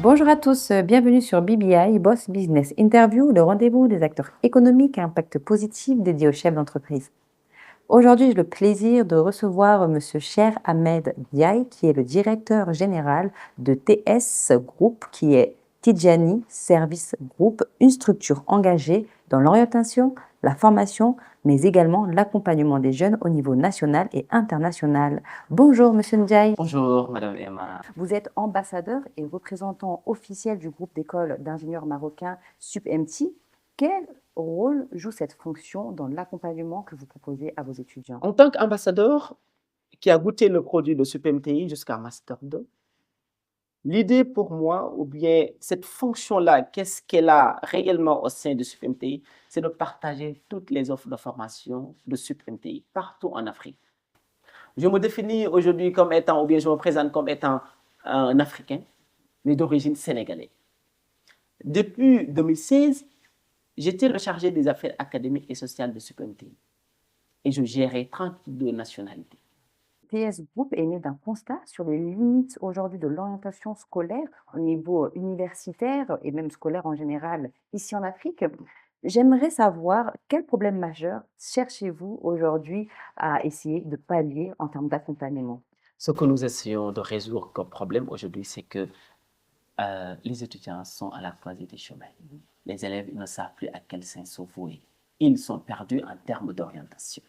Bonjour à tous, bienvenue sur BBI Boss Business Interview, le rendez-vous des acteurs économiques à impact positif dédié aux chefs d'entreprise. Aujourd'hui, j'ai le plaisir de recevoir Monsieur Cher Ahmed Diaye, qui est le directeur général de TS Group, qui est Tidjani Service Group, une structure engagée dans l'orientation, la formation, mais également l'accompagnement des jeunes au niveau national et international. Bonjour Monsieur Ndiaye. Bonjour, Madame Emma. Vous êtes ambassadeur et représentant officiel du groupe d'école d'ingénieurs marocains SUPMT. Quel rôle joue cette fonction dans l'accompagnement que vous proposez à vos étudiants? En tant qu'ambassadeur qui a goûté le produit de SUPMTI jusqu'à Master 2, l'idée pour moi, ou bien cette fonction-là, qu'est-ce qu'elle a réellement au sein de SUPMTI, c'est de partager toutes les offres de formation de SUPMTI partout en Afrique. Je me définis aujourd'hui comme étant, ou bien je me présente comme étant un Africain, mais d'origine sénégalaise. Depuis 2016, j'étais le chargé des affaires académiques et sociales de SUPMTI et je gérais 32 nationalités. TS Group est né d'un constat sur les limites aujourd'hui de l'orientation scolaire au niveau universitaire et même scolaire en général ici en Afrique. J'aimerais savoir quel problème majeur cherchez-vous aujourd'hui à essayer de pallier en termes d'accompagnement? Ce que nous essayons de résoudre comme problème aujourd'hui, c'est que les étudiants sont à la croisée des chemins. Les élèves ne savent plus à quel sens se vouer. Ils sont perdus en termes d'orientation.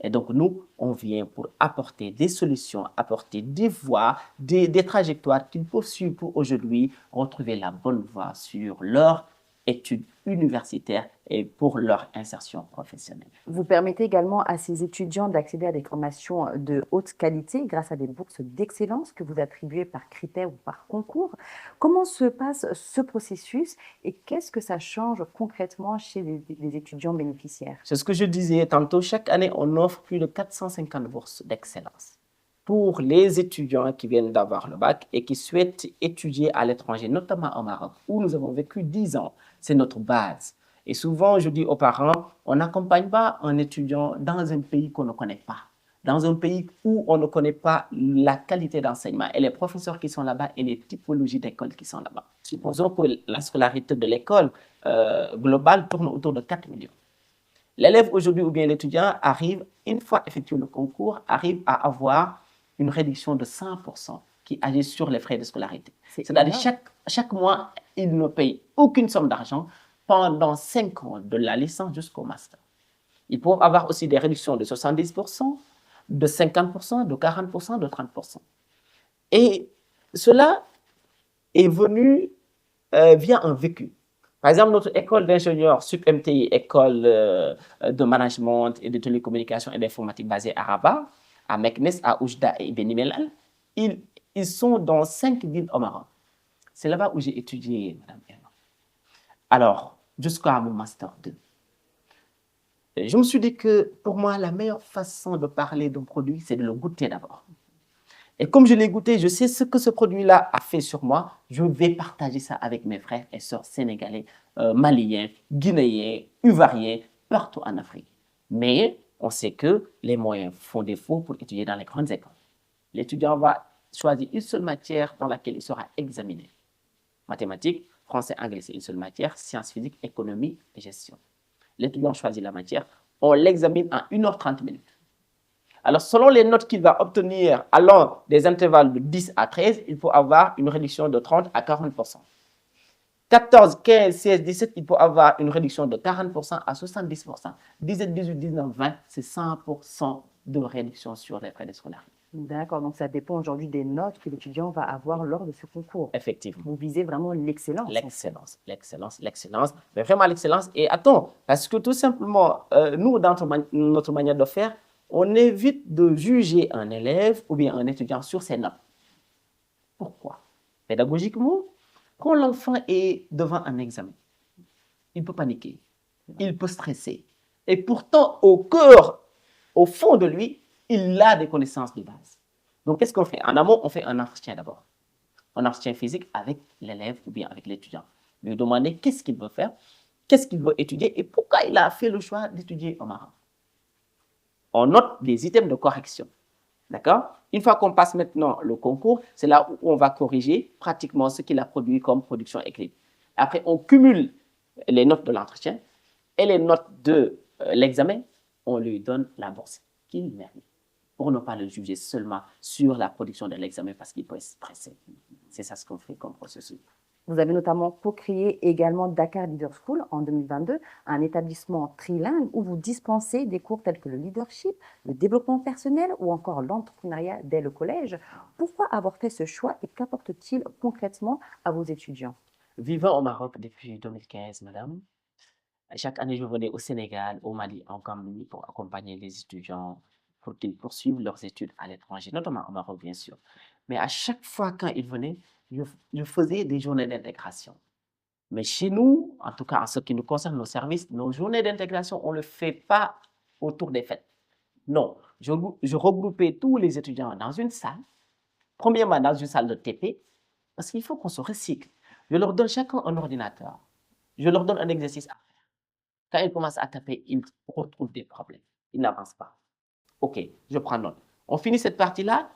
Et donc, nous, on vient pour apporter des solutions, apporter des voies, des trajectoires qu'ils peuvent suivre pour aujourd'hui retrouver la bonne voie sur leur études universitaires et pour leur insertion professionnelle. Vous permettez également à ces étudiants d'accéder à des formations de haute qualité grâce à des bourses d'excellence que vous attribuez par critères ou par concours. Comment se passe ce processus et qu'est-ce que ça change concrètement chez les étudiants bénéficiaires? C'est ce que je disais tantôt, chaque année, on offre plus de 450 bourses d'excellence pour les étudiants qui viennent d'avoir le bac et qui souhaitent étudier à l'étranger, notamment au Maroc, où nous avons vécu 10 ans. C'est notre base. Et souvent, je dis aux parents, on n'accompagne pas un étudiant dans un pays qu'on ne connaît pas, dans un pays où on ne connaît pas la qualité d'enseignement et les professeurs qui sont là-bas et les typologies d'écoles qui sont là-bas. Supposons que la scolarité de l'école globale tourne autour de 4 millions. L'élève aujourd'hui ou bien l'étudiant arrive, une fois effectué le concours, arrive à avoir une réduction de 100% qui agit sur les frais de scolarité. C'est-à-dire chaque mois, il ne paye aucune somme d'argent pendant 5 ans, de la licence jusqu'au master. Ils peuvent avoir aussi des réductions de 70%, de 50%, de 40%, de 30%. Et cela est venu via un vécu. Par exemple, notre école d'ingénieurs SUPMTI, école de management et de télécommunications et d'informatique basée à Rabat, à Meknes, à Oujda et Beni Mellal, ils sont dans 5 villes au Maroc. C'est là-bas où j'ai étudié, Madame Emma. Alors, jusqu'à mon Master 2. Je me suis dit que pour moi, la meilleure façon de parler d'un produit, c'est de le goûter d'abord. Et comme je l'ai goûté, je sais ce que ce produit-là a fait sur moi. Je vais partager ça avec mes frères et sœurs sénégalais, maliens, guinéens, ivoiriens, partout en Afrique. Mais on sait que les moyens font défaut pour étudier dans les grandes écoles. L'étudiant va choisir une seule matière dans laquelle il sera examiné. Mathématiques, français, anglais, c'est une seule matière. Sciences physiques, économie et gestion. L'étudiant choisit la matière. On l'examine en 1h30 minutes. Alors, selon les notes qu'il va obtenir allant des intervalles de 10 à 13, il faut avoir une réduction de 30 à 40%. 14, 15, 16, 17, il faut avoir une réduction de 40% à 70%. 17, 18, 19, 20, c'est 100% de réduction sur les frais de scolarité. D'accord, donc ça dépend aujourd'hui des notes que l'étudiant va avoir lors de ce concours. Effectivement. Vous visez vraiment l'excellence. L'excellence, l'excellence, l'excellence, mais vraiment l'excellence. Et attends, parce que tout simplement, nous, dans notre manière de faire, on évite de juger un élève ou bien un étudiant sur ses notes. Pourquoi? Pédagogiquement, quand l'enfant est devant un examen, il peut paniquer, il peut stresser. Et pourtant, au cœur, au fond de lui, il a des connaissances de base. Donc, qu'est-ce qu'on fait? En amont, on fait un entretien d'abord. Un entretien physique avec l'élève ou bien avec l'étudiant. Lui demander qu'est-ce qu'il veut faire, qu'est-ce qu'il veut étudier et pourquoi il a fait le choix d'étudier au Maroc. On note des items de correction. D'accord? Une fois qu'on passe maintenant le concours, c'est là où on va corriger pratiquement ce qu'il a produit comme production écrite. Après, on cumule les notes de l'entretien et les notes de l'examen, on lui donne la bourse qu'il mérite pour ne pas le juger seulement sur la production de l'examen parce qu'il peut être stressé. C'est ça ce qu'on fait comme processus. Vous avez notamment co-créé également Dakar Leader School en 2022, un établissement trilingue où vous dispensez des cours tels que le leadership, le développement personnel ou encore l'entrepreneuriat dès le collège. Pourquoi avoir fait ce choix et qu'apporte-t-il concrètement à vos étudiants? Vivant au Maroc depuis 2015, madame, chaque année, je venais au Sénégal, au Mali, en Gambie, pour accompagner les étudiants pour qu'ils poursuivent leurs études à l'étranger, notamment au Maroc, bien sûr. Mais à chaque fois, quand ils venaient, je faisais des journées d'intégration. Mais chez nous, en tout cas en ce qui nous concerne, nos services, nos journées d'intégration, on ne le fait pas autour des fêtes. Non, je regroupais tous les étudiants dans une salle, premièrement dans une salle de TP, parce qu'il faut qu'on se recycle. Je leur donne chacun un ordinateur. Je leur donne un exercice à faire. Quand ils commencent à taper, ils retrouvent des problèmes. Ils n'avancent pas. OK, je prends note. On finit cette partie-là,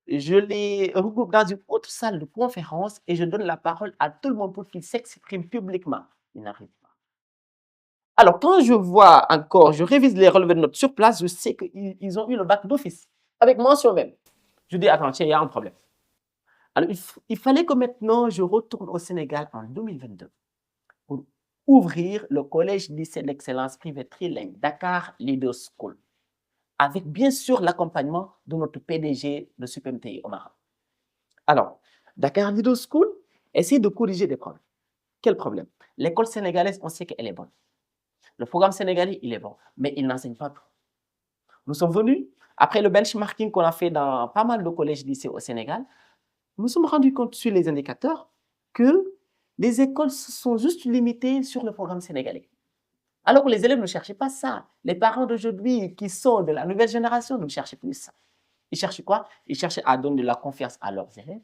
je les regroupe dans une autre salle de conférence et je donne la parole à tout le monde pour qu'ils s'expriment publiquement. Ils n'arrivent pas. Alors, quand je vois encore, je révise les relevés de notes sur place, je sais qu'ils ont eu le bac d'office, avec mention même. Je dis, attends, tiens, il y a un problème. Alors, il fallait que maintenant, je retourne au Sénégal en 2022 pour ouvrir le collège-lycée d'excellence privé trilingue, Dakar Leader School, avec bien sûr l'accompagnement de notre PDG de SUPMTI au Maroc. Alors, Dakar Leader School essaie de corriger des problèmes. Quel problème? L'école sénégalaise, on sait qu'elle est bonne. Le programme sénégalais, il est bon, mais il n'enseigne pas tout. Nous sommes venus, après le benchmarking qu'on a fait dans pas mal de collèges-lycées au Sénégal, nous nous sommes rendus compte sur les indicateurs que les écoles se sont juste limitées sur le programme sénégalais. Alors que les élèves ne cherchaient pas ça. Les parents d'aujourd'hui qui sont de la nouvelle génération ne cherchaient plus ça. Ils cherchaient quoi? Ils cherchaient à donner de la confiance à leurs élèves.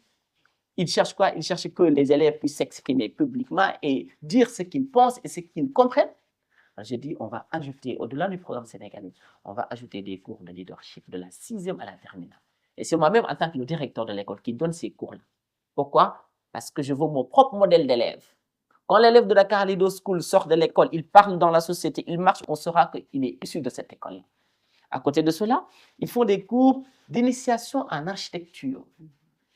Ils cherchent quoi? Ils cherchent que les élèves puissent s'exprimer publiquement et dire ce qu'ils pensent et ce qu'ils comprennent. Alors j'ai dit, on va ajouter, au-delà du programme sénégalais, on va ajouter des cours de leadership de la 6e à la terminale. Et c'est moi-même, en tant que le directeur de l'école, qui donne ces cours-là. Pourquoi? Parce que je veux mon propre modèle d'élève. Quand l'élève de Dakar Leader School sort de l'école, il parle dans la société, il marche, on saura qu'il est issu de cette école-là. À côté de cela, ils font des cours d'initiation en architecture.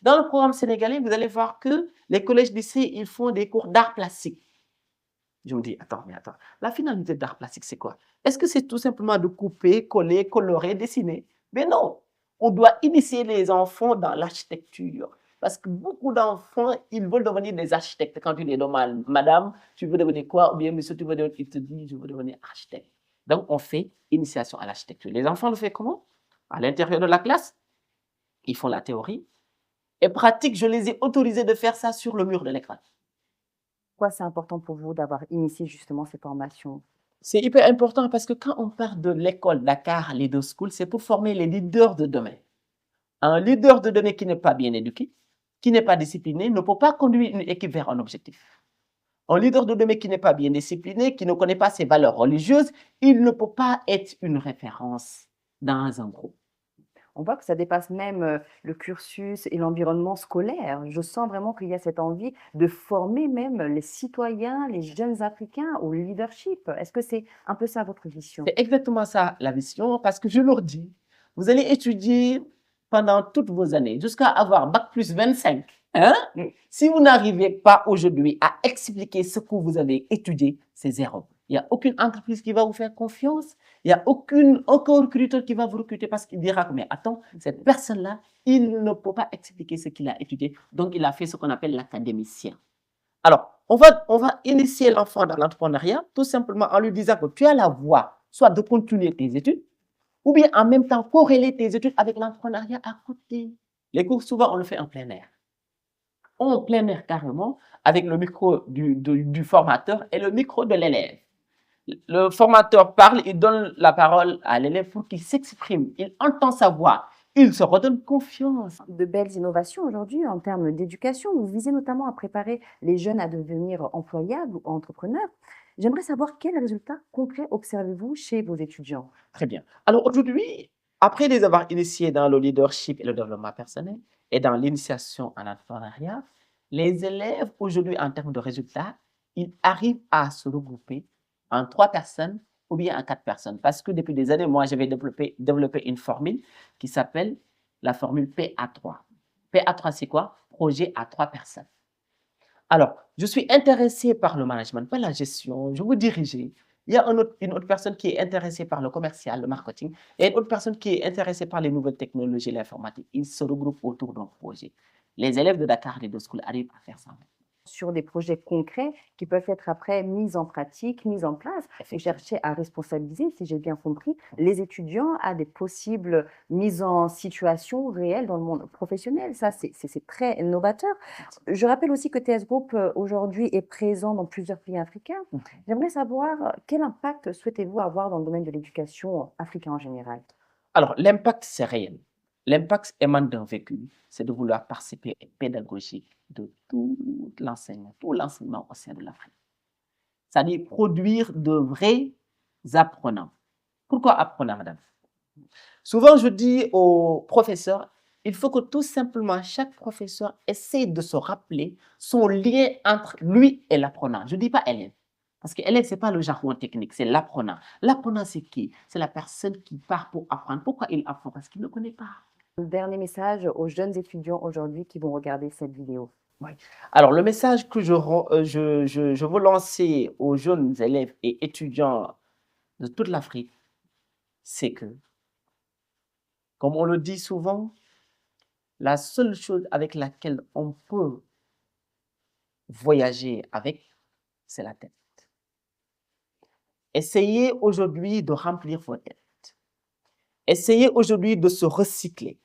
Dans le programme sénégalais, vous allez voir que les collèges-lycées, ils font des cours d'art plastique. Je me dis, attends, mais attends, la finalité d'art plastique, c'est quoi? Est-ce que c'est tout simplement de couper, coller, colorer, dessiner? Mais non, on doit initier les enfants dans l'architecture. Parce que beaucoup d'enfants, ils veulent devenir des architectes. Quand tu les demandes, madame, tu veux devenir quoi? Ou bien, monsieur, tu veux devenir, il te dit, je veux devenir architecte. Donc, on fait initiation à l'architecture. Les enfants le font comment? À l'intérieur de la classe, ils font la théorie. Et pratique, je les ai autorisés de faire ça sur le mur de l'écran. Pourquoi c'est important pour vous d'avoir initié justement ces formations? C'est hyper important parce que quand on parle de l'école Dakar Leader School, c'est pour former les leaders de demain. Un leader de demain qui n'est pas bien éduqué, qui n'est pas discipliné, ne peut pas conduire une équipe vers un objectif. Un leader de demain qui n'est pas bien discipliné, qui ne connaît pas ses valeurs religieuses, il ne peut pas être une référence dans un groupe. On voit que ça dépasse même le cursus et l'environnement scolaire. Je sens vraiment qu'il y a cette envie de former même les citoyens, les jeunes Africains au leadership. Est-ce que c'est un peu ça votre vision? C'est exactement ça la vision, parce que je leur dis, vous allez étudier pendant toutes vos années, jusqu'à avoir bac plus 25. Hein? Si vous n'arrivez pas aujourd'hui à expliquer ce que vous avez étudié, c'est zéro. Il n'y a aucune entreprise qui va vous faire confiance. Il n'y a aucun recruteur qui va vous recruter parce qu'il dira, mais attends, cette personne-là, il ne peut pas expliquer ce qu'il a étudié. Donc, il a fait ce qu'on appelle l'académicien. Alors, on va initier l'enfant dans l'entrepreneuriat tout simplement en lui disant que tu as la voie, soit de continuer tes études, ou bien en même temps corréler tes études avec l'entrepreneuriat à côté. Les cours, souvent, on le fait en plein air. En plein air carrément, avec le micro du formateur et le micro de l'élève. Le formateur parle, il donne la parole à l'élève pour qu'il s'exprime, il entend sa voix, il se redonne confiance. De belles innovations aujourd'hui en termes d'éducation. Vous visez notamment à préparer les jeunes à devenir employables ou entrepreneurs. J'aimerais savoir quels résultats concrets observez-vous chez vos étudiants? Très bien. Alors aujourd'hui, Après les avoir initiés dans le leadership et le développement personnel et dans l'initiation en entrepreneuriat, les élèves aujourd'hui, en termes de résultats, ils arrivent à se regrouper en 3 personnes ou bien en 4 personnes. Parce que depuis des années, moi, j'avais développé une formule qui s'appelle la formule PA3. PA3, c'est quoi? Projet à 3 personnes. Alors, je suis intéressé par le management, par la gestion, je veux diriger. Il y a une autre personne qui est intéressée par le commercial, le marketing, et une autre personne qui est intéressée par les nouvelles technologies, l'informatique. Ils se regroupent autour d'un projet. Les élèves de Dakar Leader School arrivent à faire ça. Sur des projets concrets qui peuvent être après mis en pratique, mis en place. Vous cherchez à responsabiliser, si j'ai bien compris, les étudiants à des possibles mises en situation réelles dans le monde professionnel. Ça, c'est très novateur. Je rappelle aussi que TS Group aujourd'hui est présent dans plusieurs pays africains. J'aimerais savoir quel impact souhaitez-vous avoir dans le domaine de l'éducation africain en général? Alors, l'impact, c'est réel. L'impact émane d'un vécu, c'est de vouloir participer à la pédagogie de tout l'enseignement au sein de l'Afrique. C'est-à-dire produire de vrais apprenants. Pourquoi apprenants, madame? Souvent, je dis aux professeurs, il faut que tout simplement chaque professeur essaie de se rappeler son lien entre lui et l'apprenant. Je ne dis pas élève, parce que élève, ce n'est pas le jargon technique, c'est l'apprenant. L'apprenant, c'est qui? C'est la personne qui part pour apprendre. Pourquoi il apprend? Parce qu'il ne connaît pas. Un dernier message aux jeunes étudiants aujourd'hui qui vont regarder cette vidéo. Oui. Alors, le message que je veux lancer aux jeunes élèves et étudiants de toute l'Afrique, c'est que, comme on le dit souvent, la seule chose avec laquelle on peut voyager avec, c'est la tête. Essayez aujourd'hui de remplir vos têtes. Essayez aujourd'hui de se recycler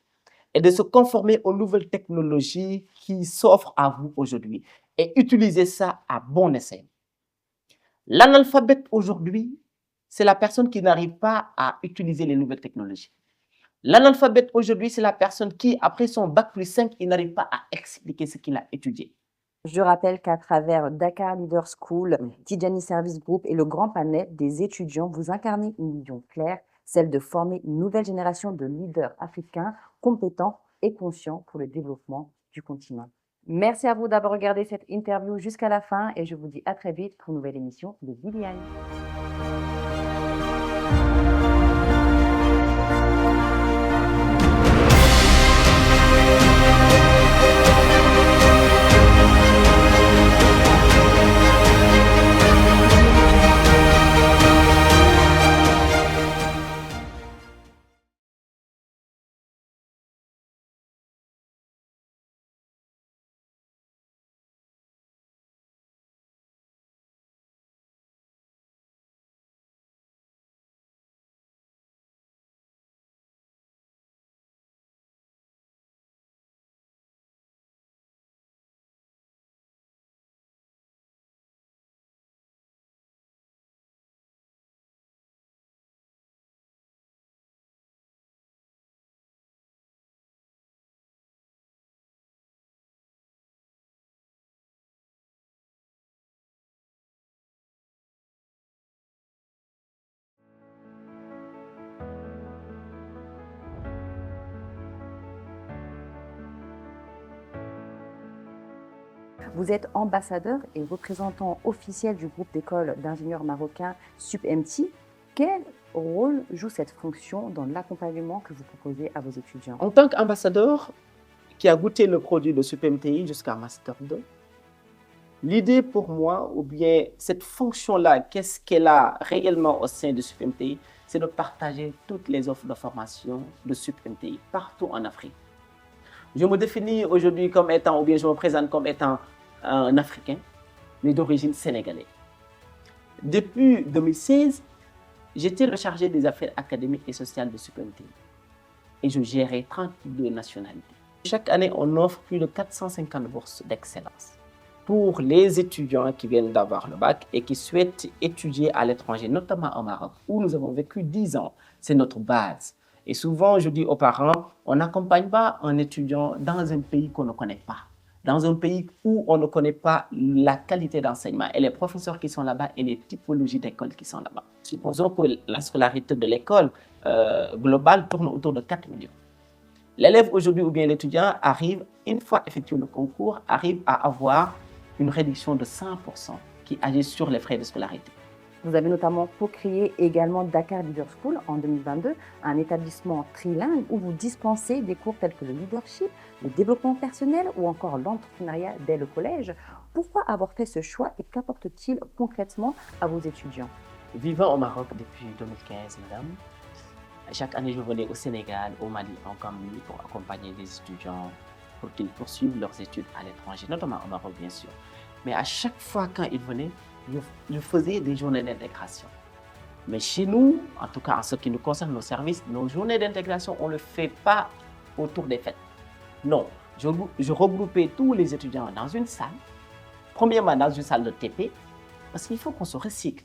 et de se conformer aux nouvelles technologies qui s'offrent à vous aujourd'hui et utilisez ça à bon escient. L'analphabète aujourd'hui, c'est la personne qui n'arrive pas à utiliser les nouvelles technologies. L'analphabète aujourd'hui, c'est la personne qui, après son bac plus 5, il n'arrive pas à expliquer ce qu'il a étudié. Je rappelle qu'à travers Dakar Leader School, Tidjani Service Group et le grand panel des étudiants, vous incarnez une vision claire, celle de former une nouvelle génération de leaders africains compétents et conscients pour le développement du continent. Merci à vous d'avoir regardé cette interview jusqu'à la fin et je vous dis à très vite pour une nouvelle émission de BBI. Vous êtes ambassadeur et représentant officiel du groupe d'écoles d'ingénieurs marocains SUPMT. Quel rôle joue cette fonction dans l'accompagnement que vous proposez à vos étudiants? En tant qu'ambassadeur qui a goûté le produit de SUPMTI jusqu'à Master 2, l'idée pour moi, ou bien cette fonction-là, qu'est-ce qu'elle a réellement au sein de SUPMTI, c'est de partager toutes les offres de formation de SUPMTI partout en Afrique. Je me définis aujourd'hui comme étant, ou bien je me présente comme étant un Africain, mais d'origine sénégalaise. Depuis 2016, j'étais le chargé des affaires académiques et sociales de SUPMTI et je gérais 32 nationalités. Chaque année, on offre plus de 450 bourses d'excellence pour les étudiants qui viennent d'avoir le bac et qui souhaitent étudier à l'étranger, notamment au Maroc, où nous avons vécu 10 ans. C'est notre base. Et souvent, je dis aux parents, on n'accompagne pas un étudiant dans un pays qu'on ne connaît pas. dans un pays où on ne connaît pas la qualité d'enseignement et les professeurs qui sont là-bas et les typologies d'écoles qui sont là-bas. Supposons que la scolarité de l'école globale tourne autour de 4 millions. L'élève aujourd'hui ou bien l'étudiant arrive, une fois effectué le concours, arrive à avoir une réduction de 100% qui agit sur les frais de scolarité. Vous avez notamment co-créé également Dakar Leader School en 2022, un établissement trilingue où vous dispensez des cours tels que le leadership, le développement personnel ou encore l'entrepreneuriat dès le collège. Pourquoi avoir fait ce choix et qu'apporte-t-il concrètement à vos étudiants? Vivant au Maroc depuis 2015, madame, chaque année je venais au Sénégal, au Mali, en Gambie pour accompagner les étudiants pour qu'ils poursuivent leurs études à l'étranger, notamment au Maroc bien sûr. Mais à chaque fois quand ils venaient, je faisais des journées d'intégration. Mais chez nous, en tout cas en ce qui nous concerne nos services, nos journées d'intégration, on ne le fait pas autour des fêtes. Non, je regroupais tous les étudiants dans une salle, premièrement dans une salle de TP, parce qu'il faut qu'on se recycle.